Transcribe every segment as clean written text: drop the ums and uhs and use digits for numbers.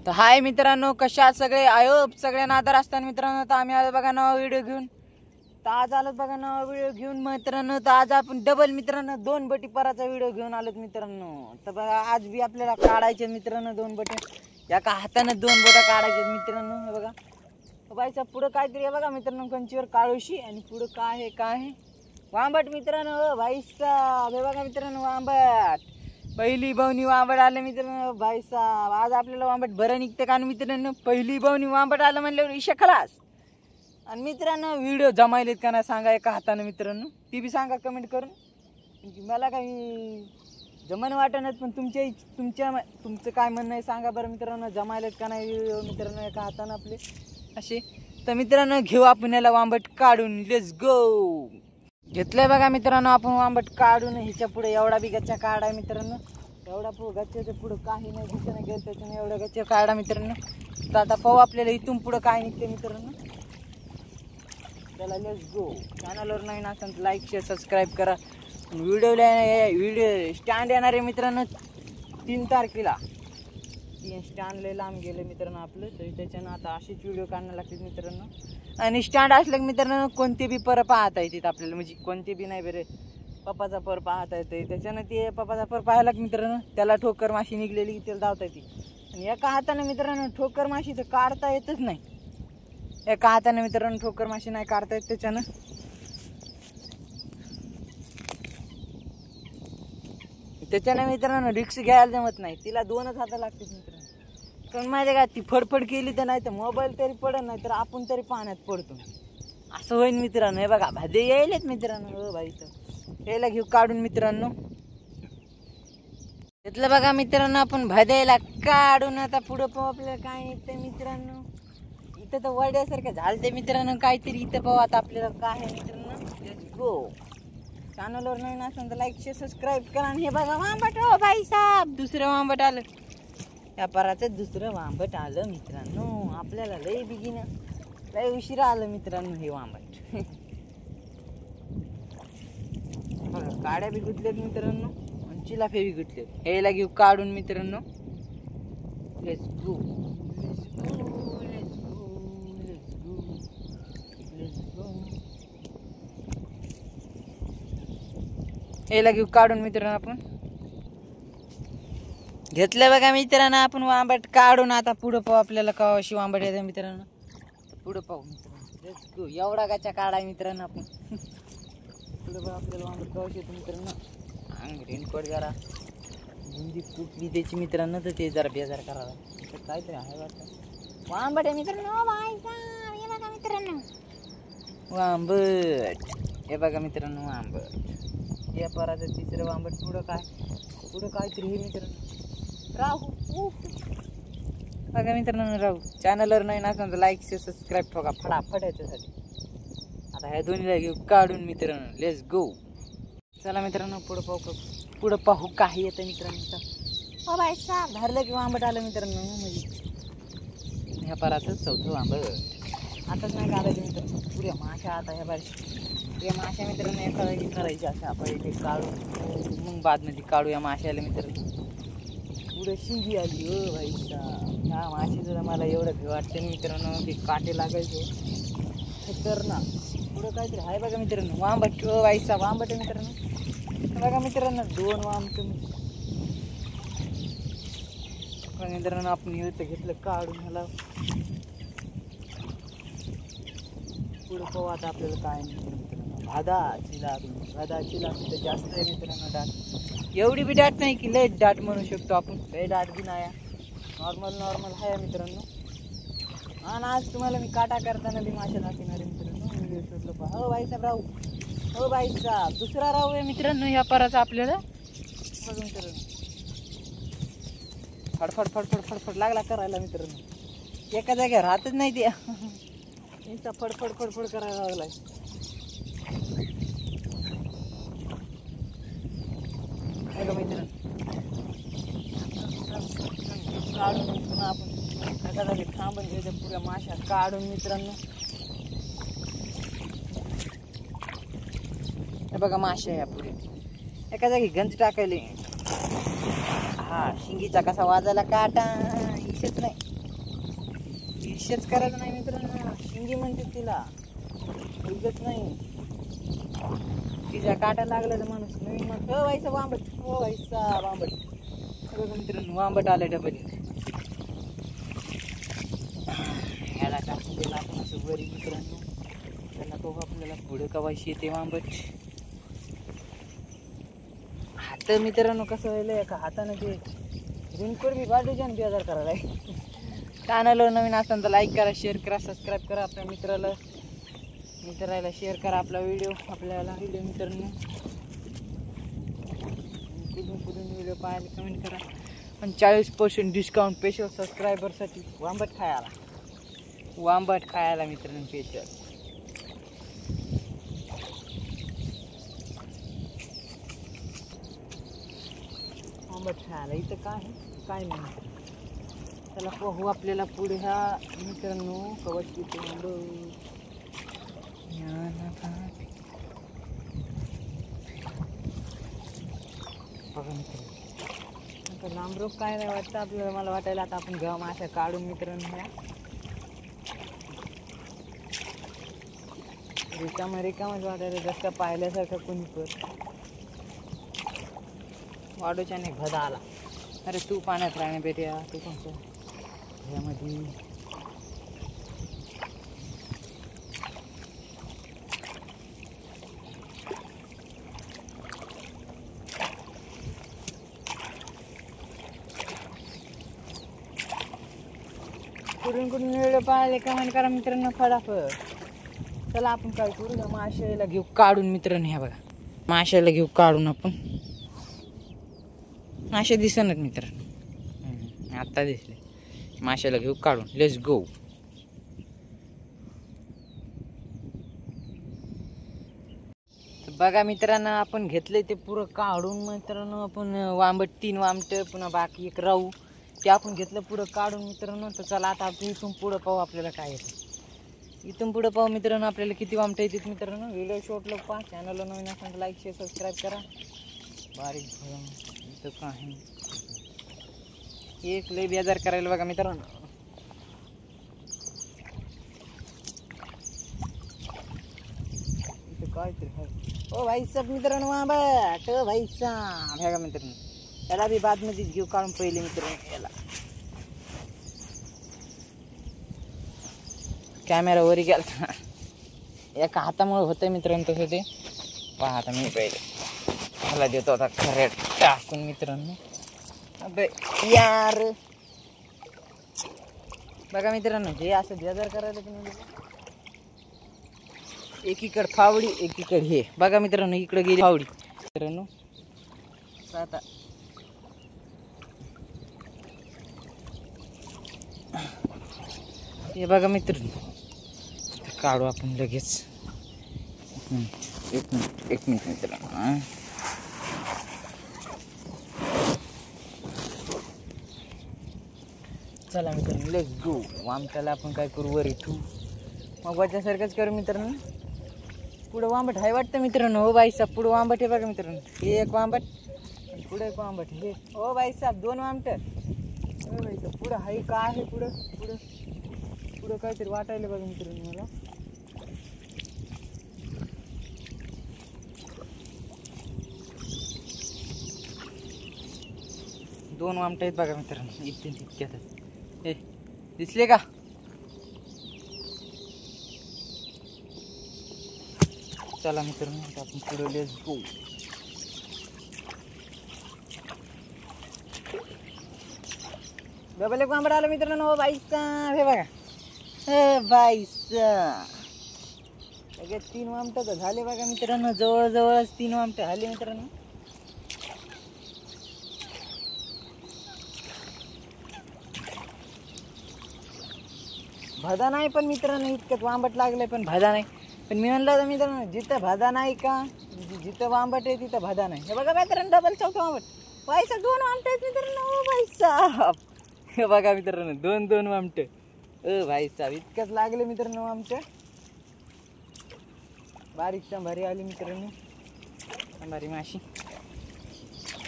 तर हाय मित्रांनो, कशा आहात सगळे? आयो सगळ्यांना आदर असताना मित्रांनो, तर आम्ही आज बघा नवा व्हिडिओ घेऊन तर आज आलोत बघा नवा व्हिडिओ घेऊन मित्रांनो. तर आज आपण डबल मित्रांनो 2 बटी पराचा व्हिडिओ घेऊन आलोत मित्रांनो. तर बघा आज बी आपल्याला काढायचे मित्रांनो 2 बटी. एका हाताने 2 बोटा काढायचे मित्रांनो. हे बघा बाईचा पुढं काहीतरी आहे बघा मित्रांनो, कंचीवर काळूशी आणि पुढं काय आहे वांबट मित्रांनो. भाईचा हे बघा मित्रांनो वांबट, पहिली बवनी वांबट आलं मित्रांनो. भाई साहेब आज आपल्याला वांबट बरं निघते का मित्रांनो. पहिली बवनी वांबट आलं म्हणल्यावर इशा खलास. आणि मित्रांनो व्हिडिओ जमायलेत का नाही सांगा एका हातानं मित्रांनो, ती बी सांगा कमेंट करून. मला काही जमन वाटत पण तुमचं काय म्हणणं आहे सांगा बरं मित्रांनो. जमायलेत का नाही व्हिडिओ मित्रांनो एका हातानं आपले असे. तर मित्रांनो घेऊ आपण याला वांबट काढून. Let's go. घेतलंय बघा मित्रांनो आपण वांबट काढून. ह्याच्या पुढे एवढा बी गच्चा काढा मित्रांनो. एवढा गच्च्याच्या पुढं काही नाही दिसत नाही गेलं त्याच्याने एवढा गच्चा काढा मित्रांनो. तर आता पाहू आपल्याला इथून पुढं काय निघते मित्रांनो. चला लेट्स गो. चॅनलवर नवीन असेल तर लाईक शेअर सबस्क्राईब करा. व्हिडिओ स्टँड येणार आहे मित्रांनो 3 तारखेला. 3 स्टँड लय लांब गेले मित्रांनो आपलं. तरी त्याच्यानं आता अशीच व्हिडिओ काढणं लागतात मित्रांनो. आणि स्टँड असलं की मित्रांनो कोणते बी पर पाहता येतात आपल्याला, म्हणजे कोणते बी नाही बरे पप्पाचा पर पाहता येते. त्याच्यानं ते पप्पाचा पर पाहायला की मित्रांनो त्याला ठोकर माशी निघलेली की त्याला धावता येते. आणि एका हाताने मित्रांनो ठोकर माशी तर काढता येतच नाही. एका हाताने मित्रांनो ठोकर माशी नाही काढता येत. त्याच्यानं मित्रांनो रिक्स घ्यायला जमत नाही. तिला 2च हात लागतात मित्रांनो. पण माहिती का ती फडफड केली तर नाही तर मोबाईल तरी पडत नाही तर आपण तरी पाण्यात पडतो असं होईल मित्रांनो. हे बघा भादे यायलेत मित्रांनो. हो भाई तर यायला घेऊ काढून मित्रांनो. घेतलं बघा मित्रांनो आपण भाद्याला काढून. आता पुढं पाहू आपल्याला काय निघतं मित्रांनो. इथं तर वड्यासारखं झालं ते मित्रांनो काहीतरी. इथं पाहू आता आपल्याला काय आहे मित्रांनो. Let's go. चॅनलवर नवीन असेल तर लाईक शेअर सबस्क्राईब करा. आणि हे बघा वांबट. हो भाई साहेब दुसरं वांबट आलं. या पराचं दुसरं वांबट आलं मित्रांनो. आपल्याला लय बिगिन लय उशिरा आलं मित्रांनो हे वांबट. बघा काड्या बी गुतल्यात मित्रांनो आणि चिलाफे बी गुतल्यात. यायला घेऊ काढून मित्रांनो. Let's go. यायला घेऊ काढून मित्रांनो आपण. घेतलं बघा मित्रांनो आपण वांबट काढून. आता पुढं पाहू आपल्याला का अशी वांबट येते मित्रांनो. पुढं पाहू मित्रांनो. एवढा गाचा काढाय मित्रांनो आपण. पुढं पाहू आपल्याला वांबट कवशी येतं मित्रांनो. अंग रेनकोट जरा हिंदी फुटली त्याची मित्रांनो तर ते जरा बेजार करावा. काहीतरी आहे वाटतं वांबट आहे मित्रांनो. हे बघा मित्रांनो वांबट. हे बघा मित्रांनो वांबट. या पराचं तिसरं वांबट. पुढं काहीतरी हे मित्रांनो राहू. बघा मित्रांनो राहू. चॅनलवर नवीन असेल तर लाईक शेअर सबस्क्राईब ठोका फटाफट याच्यासाठी. आता ह्या दोन्हीला घेऊ काढून मित्रांनो. Let's go. चला मित्रांनो पुढं पाहू काही येतं मित्रांनो. हो बाय साहेब धरलं की वांबट आलं मित्रांनो. म्हणजे ह्या पराचं 4थं वांबट. आताच नाही काढायचं मित्रांनो. पुऱ्या माशा आता ह्या बारी या माशा मित्रांनो एखादा करायची अशा पहिले काढू मग बादमध्ये काढू या माशाला मित्रांनो. पुढे शिंगी आली. हो भाई साहेब ह्या माशीचं मला एवढं भीती वाटते मित्रांनो. ते काटे लागायचे खतरनाक. पुढं काहीतरी आहे बघा मित्रांनो वांबट. हो भाई साहेब वांबट आहे मित्रांनो. बघा मित्रांनो 2 वांबट मित्रांनो. आपण इथं घेतलं काढून ह्याला. पुढं पाहू आता आपल्याला काय मित्रांनो. भादाची लाग तर जास्त आहे मित्रांनो डाट. एवढी बी डाट नाही की लय डाट म्हणू शकतो आपण. लय डाट बी नाही नॉर्मल आहे मित्रांनो. आणि आज तुम्हाला मी काटा करताना बी माशा दाखवणार आहे मित्रांनो. व्हिडिओ शोधलं पहा. हो भाई साहेब राहू. हो भाई साहेब दुसरा राहू आहे मित्रांनो ह्या पराचा आपल्याला. बघा मित्रांनो फडफड लागला करायला मित्रांनो. एका जागेवर राहतच नाही ते. नुसता फडफड करायला लागलाय. बघा मित्रांनो काढून पुन्हा आपण एका जागी थांबून घ्यायच्या पुऱ्या माशा काढून मित्रांनो. हे बघा माशा या पुढे एका जागी गंज टाकायले. हा शिंगीचा कसा वाजायला काटा इशेच नाही. फिशच करायचं नाही मित्रांनो, शिंगी म्हणते तिला, उगच नाही. तिच्या काटा लागला तर माणूस नवीन मग व्हायचं वांबट, हो व्हायचा वांबट. बघा मित्रांनो वांबट आलं डबल. ह्याला टाकून दिला आपण असं वरी मित्रांनो, त्यांना तो आपल्याला पुढे कवायची येते वांबट. हात मित्रांनो कसं व्हायला का हाताने ते बिनकोर बी बाजूच्यान 2000 करायला आहे. चॅनलवर नवीन असताना तर लाईक करा, शेअर करा, सबस्क्राईब करा. आपल्या मित्राला शेअर करा आपला व्हिडिओ, आपल्याला व्हिडिओ मित्रांनो. कुठून व्हिडिओ पाहायला कमेंट करा. आणि 40% डिस्काउंट स्पेशल सबस्क्रायबरसाठी वांबट खायला मित्रांनो स्पेशल. वांबट खायला इथं काय नाही. त्याला पाहू आपल्याला पुढे ह्या मित्रांनो कवच किती बघा मित्रांनो लांब रोग काय नाही वाटतं आपल्याला. मला वाटायला आता आपण गम अशा काढून मित्रांनो ह्या रिकामच वाटायला जास्त पाहिल्यासारखं कोणी कर. वाढूच्याने भदा आला. अरे तू पाण्यात राहणे बेट्या, तू कोणतं ह्यामध्ये कुठून व्हिडिओ पाहायला कमेंट करा मित्रांनो फटाफट. चला आपण काय करू ना, माशाला घेऊ काढून मित्रांनो. ह्या बघा माशाला घेऊ काढून आपण. मासे दिसणार मित्रांनो, आत्ता दिसले. माशाला घेऊ काढून, लेट्स गो. बघा मित्रांनो आपण घेतलंय ते पुरं काढून मित्रांनो. आपण वांबट 3 वांबट पुन्हा बाकी एक राहू ते आपण घेतलं पुढं काढून मित्रांनो. तर चला आता आपण इथून पुढं पाहू आपल्याला काय येतं. इथून पुढं पाहू मित्रांनो आपल्याला किती वामट येतात मित्रांनो. व्हिडिओ शॉर्टला पहा. चॅनलला नवीन असेल तर लाईक शेअर सबस्क्राईब करा. बारीक इथं काय एक लय बेजार करायला बघा मित्रांनो. इथं काय तरी ओ भाई सब मित्रांनो वांबट भाई साहेब बघा मित्रांनो. याला बी बादमध्ये घेऊ काढून पहिले मित्रांनो. याला कॅमेरा वरी गेला एका हातामुळे होतंय मित्रांनो तसं ते पहा. आता मी पहिले मला देतो आता खरे टाकून मित्रांनो. अबे यार बघा मित्रांनो हे असं बेजार करायला की नाही. एकीकडे फावडी एकीकडे हे बघा मित्रांनो. इकडे गेली फावडी मित्रांनो. आता हे बघा मित्रांनो काढू आपण लगेच. एक मिनिट मित्रांनो. चला मित्रांनो लेट्स गो. वामट्याला आपण काय करू वर ठेवू मग वाच्यासारखंच करू मित्रांनो. पुढं वांबट आहे वाटतं मित्रांनो. हो बाईसाहेब पुढं वांबट आहे बघा मित्रांनो. हे एक वांबट पुढे एक वांबट हे. हो बाईसाहेब 2 वामट. हो बाईसाहेब पुढं आहे का आहे पुढं काहीतरी वाटायला बघा मित्रांनो मला. दोन वामट आहेत बघा मित्रांनो. इतक्यातच हे दिसले का. चला मित्रांनो आपण पुढे लेट्स गो. डबल एक वांबड आलं मित्रांनो. हो बाईसाहेब हे बघा. बाईसाहेब लगेच 3 वामट तर झाले बघा मित्रांनो. जवळच 3 वामट झाले मित्रांनो. भदा नाही पण मित्रांनो इतकंच वांबट लागलंय पण भदा नाही. पण मी म्हणलं तर मित्रांनो जिथं भदा नाही का जिथं वांबट आहे तिथं भदा नाही. हे बघा मित्रांनो डबल 4 वांबट. पैसा 2 वामट आहेत मित्रांनो. बाईसाहेब हे बघा मित्रांनो 2 वामट. बाईसाहेब इतकंच लागले मित्रांनो आमच्या. बारीक शंभारी आली मित्रांनो. शंभारी माशी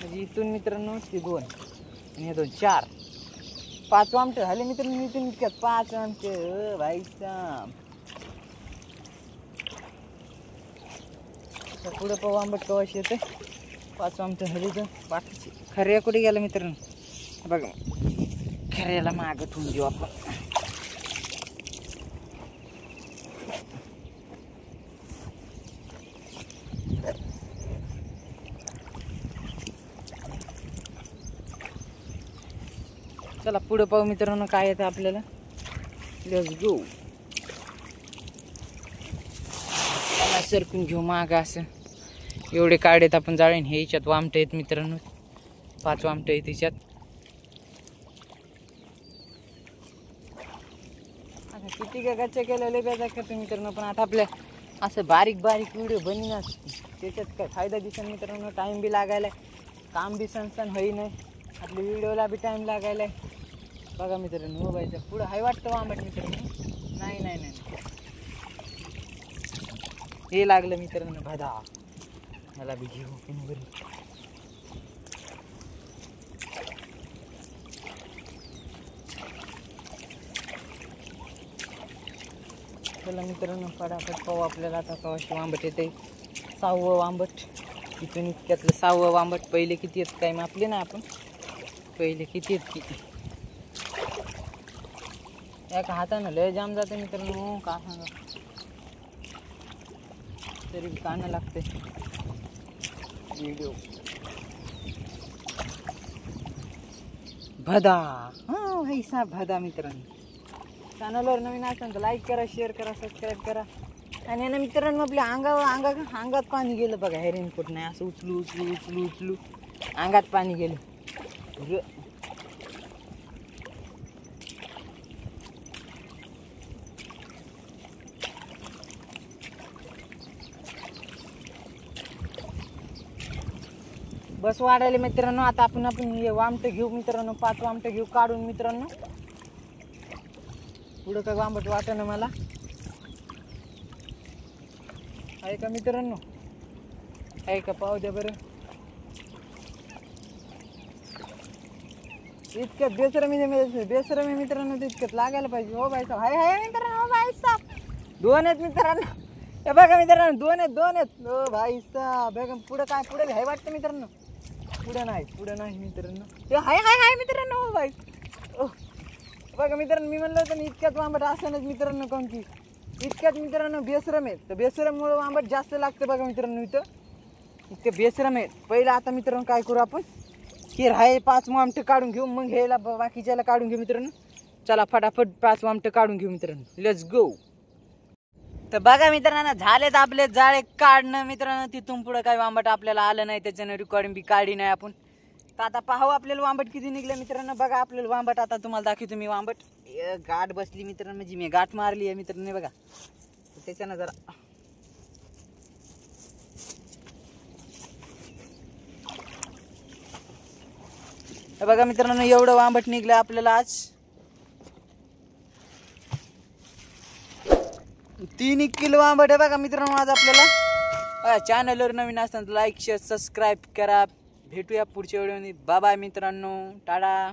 म्हणजे इथून मित्रांनो ती 2 आणि हे 2 4. 5 आमटे झाले मित्रांनो. इथून इतक्यात 5 आमटे भाई साहब. पुढे पाहू आंबट कवाशी येते. 5 आमटे झाले तर बाकीचे खऱ्या कुठे गेला मित्रांनो बघा. खऱ्याला मागं ठेवून देऊ आपण. चला पुढे पाहू मित्रांनो काय येतं आपल्याला. Let's go. सरकून घेऊ माग असं. एवढे काढेत आपण जाळीन. हे याच्यात वामटे आहेत मित्रांनो. 5 वामटे आहेत याच्यात. आता किती काय गच्च्या केलेले बेजा करतो मित्रांनो. पण आता आपल्या असं बारीक बारीक व्हिडिओ बनिनाच त्याच्यात काय फायदा दिसेल मित्रांनो. टाइम बी लागायला, काम बी सणसण होई नाही. आपल्या व्हिडिओला बी टाइम लागायला. बघा मित्रांनो मोबाईलच्या पुढं हाय वाटतं आंबट मित्रांनो. नाही नाही नाही हे लागलं मित्रांनो भादा. मला बी घेऊ पण बरी. चला मित्रांनो फटाफट पाहू आपल्याला आता कवाशी आंबट येते. 6वं आंबट. इथून इतक्यातलं 6वं आंबट. पहिले किती आहेत काय मापले ना आपण. पहिले किती आहेत किती. एका हातानं लय जाम जाते मित्रांनो. का सांगा तरी काढणं लागते व्हिडिओ. भदा. हा भाई साहेब भदा मित्रांनो. चॅनलवर नवीन असेल तर लाईक करा, शेअर करा, सबस्क्राईब करा. आणि ना मित्रांनो आपल्या अंगात पाणी गेलं बघा. हे रेनकोट नाही असं उचलू उचलू उचलू उचलू अंगात पाणी गेलं. बस वाढायला मित्रांनो. आता आपण वामटं घेऊ मित्रांनो. 5 वामटं घेऊ काढून मित्रांनो. पुढं काय वांबट वाटणं मला आहे का मित्रांनो. आहे का पाहू द्या बरं. इतक्यात बेसरमी मित्रांनो. इतक्यात लागायला पाहिजे. हो बाई साहेब. हाय हाय मित्रांनो. हो बाई साहेब 2 आहेत मित्रांनो. हे बघा मित्रांनो 2 आहेत. हो भाई साहेब बघा. पुढं काय पुढे हाय वाटतं मित्रांनो. पुढं नाही मित्रांनो. हे हाय हाय हाय मित्रांनो. हो बाई बघा मित्रांनो. मी म्हणलं होतं इतक्यात वांबट असणच मित्रांनो. कोणती इतक्यात मित्रांनो बेसरम आहेत. तर बेसरममुळे वांबट जास्त लागतं बघा मित्रांनो. इथं इतके बेसरम आहेत. पहिलं आता मित्रांनो काय करू आपण. हे राहे 5 वामटं काढून घेऊ. मग ह्याला बाकीच्याला काढून घेऊ मित्रांनो. चला फटाफट 5 वामटं काढून घेऊ मित्रांनो. Let's go. तर बघा मित्रांनो झालेत आपले जाळे काढणं मित्रांनो. तिथून पुढे काही वांबट आपल्याला आलं नाही. त्याच्यानं रेकॉर्डिंग बी काढली नाही आपण. तर आता पाहू आपल्याला वांबट किती निघले मित्रांनो. बघा आपल्याला वांबट आता तुम्हाला दाखवतो मी. वांबट गाठ बसली मित्रांनो. म्हणजे मी गाठ मारली आहे मित्रांनो. बघा त्याच्यानं जरा बघा मित्रांनो एवढं वांबट निघलं आपल्याला आज. 3 किलो आंबट आहे बघा मित्रांनो आज आपल्याला. चॅनलवर नवीन असताना लाईक शेअर सबस्क्राईब करा. भेटूया पुढच्या व्हिडिओमध्ये. बाय बाय मित्रांनो. टाटा.